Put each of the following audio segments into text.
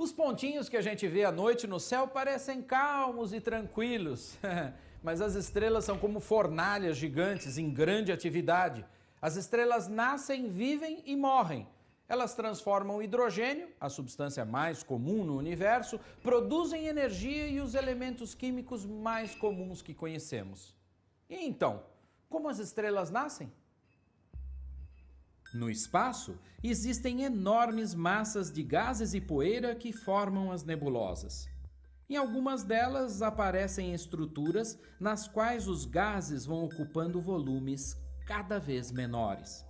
Os pontinhos que a gente vê à noite no céu parecem calmos e tranquilos, mas as estrelas são como fornalhas gigantes em grande atividade. As estrelas nascem, vivem e morrem. Elas transformam hidrogênio, a substância mais comum no universo, produzem energia e os elementos químicos mais comuns que conhecemos. E então, como as estrelas nascem? No espaço, existem enormes massas de gases e poeira que formam as nebulosas. Em algumas delas aparecem estruturas nas quais os gases vão ocupando volumes cada vez menores.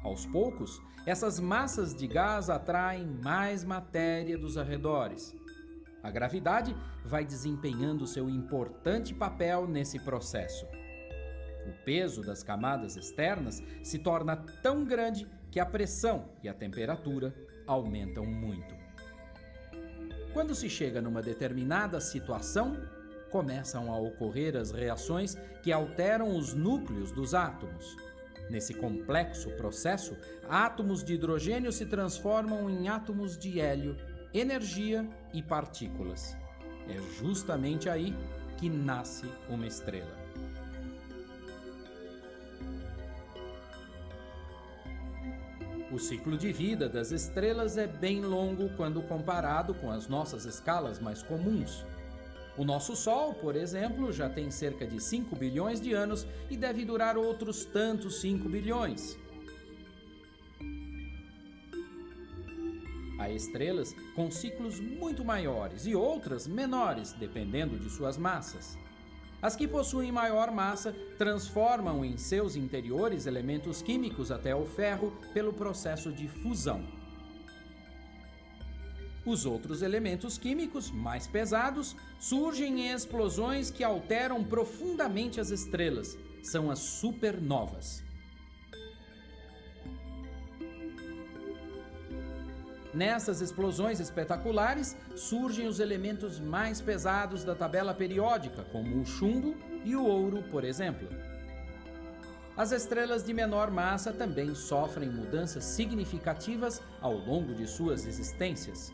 Aos poucos, essas massas de gás atraem mais matéria dos arredores. A gravidade vai desempenhando seu importante papel nesse processo. O peso das camadas externas se torna tão grande que a pressão e a temperatura aumentam muito. Quando se chega numa determinada situação, começam a ocorrer as reações que alteram os núcleos dos átomos. Nesse complexo processo, átomos de hidrogênio se transformam em átomos de hélio, energia e partículas. É justamente aí que nasce uma estrela. O ciclo de vida das estrelas é bem longo quando comparado com as nossas escalas mais comuns. O nosso Sol, por exemplo, já tem cerca de 5 bilhões de anos e deve durar outros tantos 5 bilhões. Há estrelas com ciclos muito maiores e outras menores, dependendo de suas massas. As que possuem maior massa transformam em seus interiores elementos químicos até o ferro pelo processo de fusão. Os outros elementos químicos, mais pesados, surgem em explosões que alteram profundamente as estrelas. São as supernovas. Nessas explosões espetaculares, surgem os elementos mais pesados da tabela periódica, como o chumbo e o ouro, por exemplo. As estrelas de menor massa também sofrem mudanças significativas ao longo de suas existências.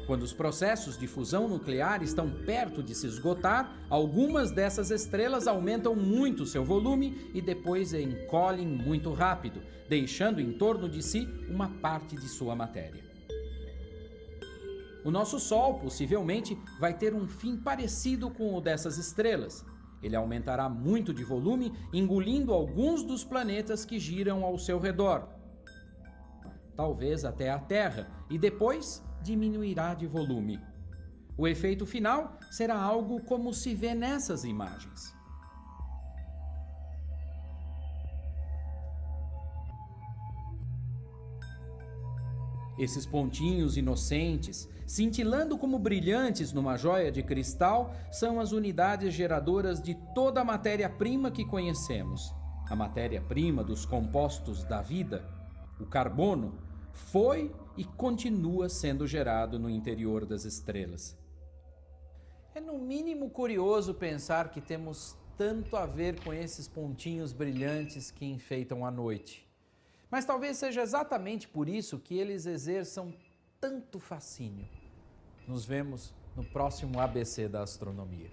Quando os processos de fusão nuclear estão perto de se esgotar, algumas dessas estrelas aumentam muito seu volume e depois encolhem muito rápido, deixando em torno de si uma parte de sua matéria. O nosso Sol possivelmente vai ter um fim parecido com o dessas estrelas. Ele aumentará muito de volume, engolindo alguns dos planetas que giram ao seu redor, talvez até a Terra, e depois diminuirá de volume. O efeito final será algo como se vê nessas imagens. Esses pontinhos inocentes, cintilando como brilhantes numa joia de cristal, são as unidades geradoras de toda a matéria-prima que conhecemos. A matéria-prima dos compostos da vida, o carbono, foi e continua sendo gerado no interior das estrelas. É no mínimo curioso pensar que temos tanto a ver com esses pontinhos brilhantes que enfeitam a noite. Mas talvez seja exatamente por isso que eles exerçam tanto fascínio. Nos vemos no próximo ABC da Astronomia.